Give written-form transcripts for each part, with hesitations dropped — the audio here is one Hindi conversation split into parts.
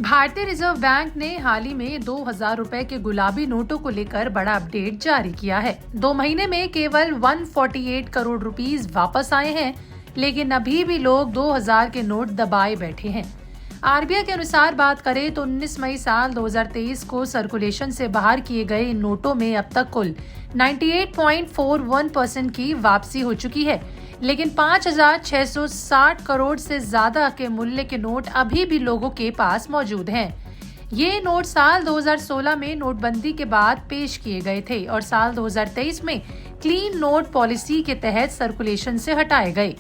भारतीय रिजर्व बैंक ने हाल ही में 2000 रुपए के गुलाबी नोटों को लेकर बड़ा अपडेट जारी किया है। 2 महीने में केवल 148 करोड़ रुपीस वापस आए हैं, लेकिन अभी भी लोग 2000 के नोट दबाए बैठे हैं। आरबीआई के अनुसार बात करें तो 19 मई साल 2023 को सर्कुलेशन से बाहर किए गए इन नोटों में अब तक कुल 98.41% की वापसी हो चुकी है, लेकिन 5,660 करोड़ से ज्यादा के मूल्य के नोट अभी भी लोगों के पास मौजूद हैं। ये नोट साल 2016 में नोटबंदी के बाद पेश किए गए थे और साल 2023 में क्लीन नोट पॉलिसी के तहत सर्कुलेशन से हटाए गए।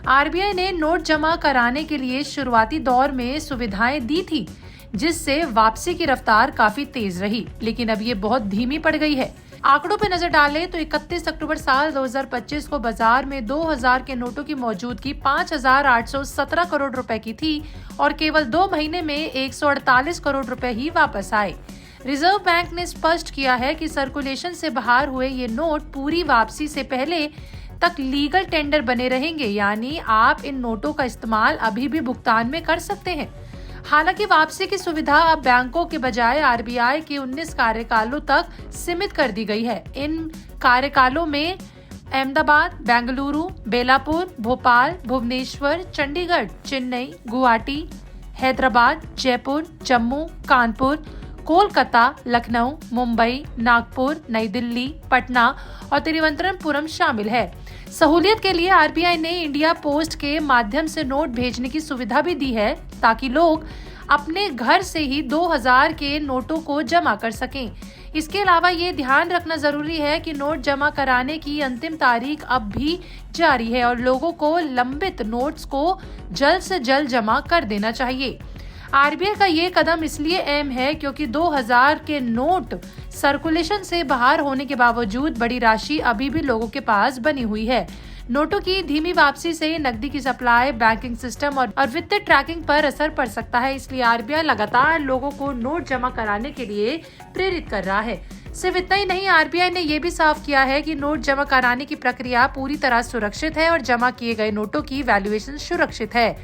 आरबीआई ने नोट जमा कराने के लिए शुरुआती दौर में सुविधाएं दी थी, जिससे वापसी की रफ्तार काफी तेज रही, लेकिन अब ये बहुत धीमी पड़ गई है। आंकड़ों पर नजर डालें तो 31 अक्टूबर साल 2025 को बाजार में 2000 के नोटों की मौजूदगी 5,817 करोड़ रुपए की थी और केवल 2 महीने में 148 करोड़ रुपए ही वापस आए। रिजर्व बैंक ने स्पष्ट किया है कि सर्कुलेशन से बाहर हुए ये नोट पूरी वापसी से पहले तक लीगल टेंडर बने रहेंगे, यानी आप इन नोटों का इस्तेमाल अभी भी भुगतान में कर सकते हैं। हालांकि वापसी की सुविधा अब बैंकों के बजाय आरबीआई के 19 कार्यकालों तक सीमित कर दी गई है। इन कार्यकालों में अहमदाबाद, बेंगलुरु, बेलापुर, भोपाल, भुवनेश्वर, चंडीगढ़, चेन्नई, गुवाहाटी, हैदराबाद, जयपुर, जम्मू, कानपुर, कोलकाता, लखनऊ, मुंबई, नागपुर, नई दिल्ली, पटना और तिरुवनंतपुरम शामिल है। सहूलियत के लिए आरबीआई ने इंडिया पोस्ट के माध्यम से नोट भेजने की सुविधा भी दी है, ताकि लोग अपने घर से ही 2000 के नोटों को जमा कर सकें। इसके अलावा ये ध्यान रखना जरूरी है कि नोट जमा कराने की अंतिम तारीख अब भी जारी है और लोगों को लंबित नोट्स को जल्द से जल्द जमा कर देना चाहिए। आरबीआई का ये कदम इसलिए अहम है क्योंकि 2000 के नोट सर्कुलेशन से बाहर होने के बावजूद बड़ी राशि अभी भी लोगों के पास बनी हुई है। नोटों की धीमी वापसी से नकदी की सप्लाई, बैंकिंग सिस्टम और वित्तीय ट्रैकिंग पर असर पड़ सकता है। इसलिए आरबीआई लगातार लोगों को नोट जमा कराने के लिए प्रेरित कर रहा है। सिर्फ इतना ही नहीं, आरबीआई ने यह भी साफ किया है कि नोट जमा कराने की प्रक्रिया पूरी तरह सुरक्षित है और जमा किए गए नोटों की वैल्यूएशन सुरक्षित है।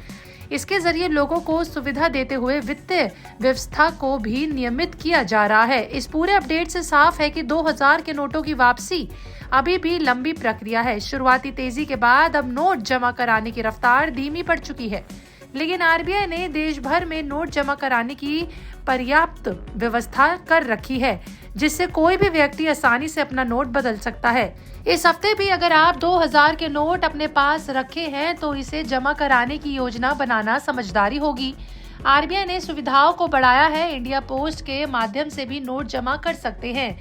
इसके जरिए लोगों को सुविधा देते हुए वित्तीय व्यवस्था को भी नियमित किया जा रहा है। इस पूरे अपडेट से साफ है कि 2000 के नोटों की वापसी अभी भी लंबी प्रक्रिया है। शुरुआती तेजी के बाद अब नोट जमा कराने की रफ्तार धीमी पड़ चुकी है, लेकिन आरबीआई ने देश भर में नोट जमा कराने की पर्याप्त व्यवस्था कर रखी है, जिससे कोई भी व्यक्ति आसानी से अपना नोट बदल सकता है। इस हफ्ते भी अगर आप 2000 के नोट अपने पास रखे हैं तो इसे जमा कराने की योजना बनाना समझदारी होगी। आरबीआई ने सुविधाओं को बढ़ाया है, इंडिया पोस्ट के माध्यम से भी नोट जमा कर सकते हैं।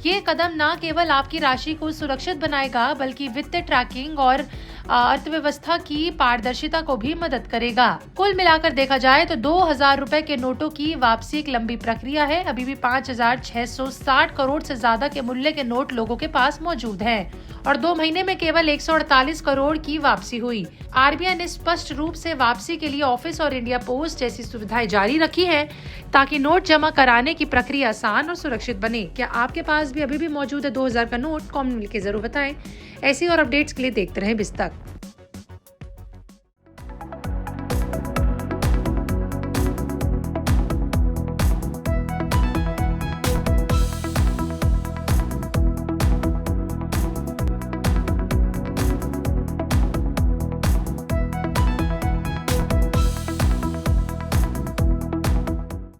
ये कदम न केवल आपकी राशि को सुरक्षित बनाएगा, बल्कि वित्तीय ट्रैकिंग और अर्थव्यवस्था की पारदर्शिता को भी मदद करेगा। कुल मिलाकर देखा जाए तो 2000 रुपए के नोटों की वापसी एक लंबी प्रक्रिया है। अभी भी 5,660 करोड़ से ज्यादा के मूल्य के नोट लोगों के पास मौजूद हैं और 2 महीने में केवल 148 करोड़ की वापसी हुई। आरबीआई ने स्पष्ट रूप से वापसी के लिए ऑफिस और इंडिया पोस्ट जैसी सुविधाएं जारी रखी है, ताकि नोट जमा कराने की प्रक्रिया आसान और सुरक्षित बने। क्या आपके पास भी अभी भी मौजूद है 2000 का नोट? कमेंट में लिख के जरूर बताएं। ऐसी और अपडेट्स के लिए देखते रहें बिस्तक।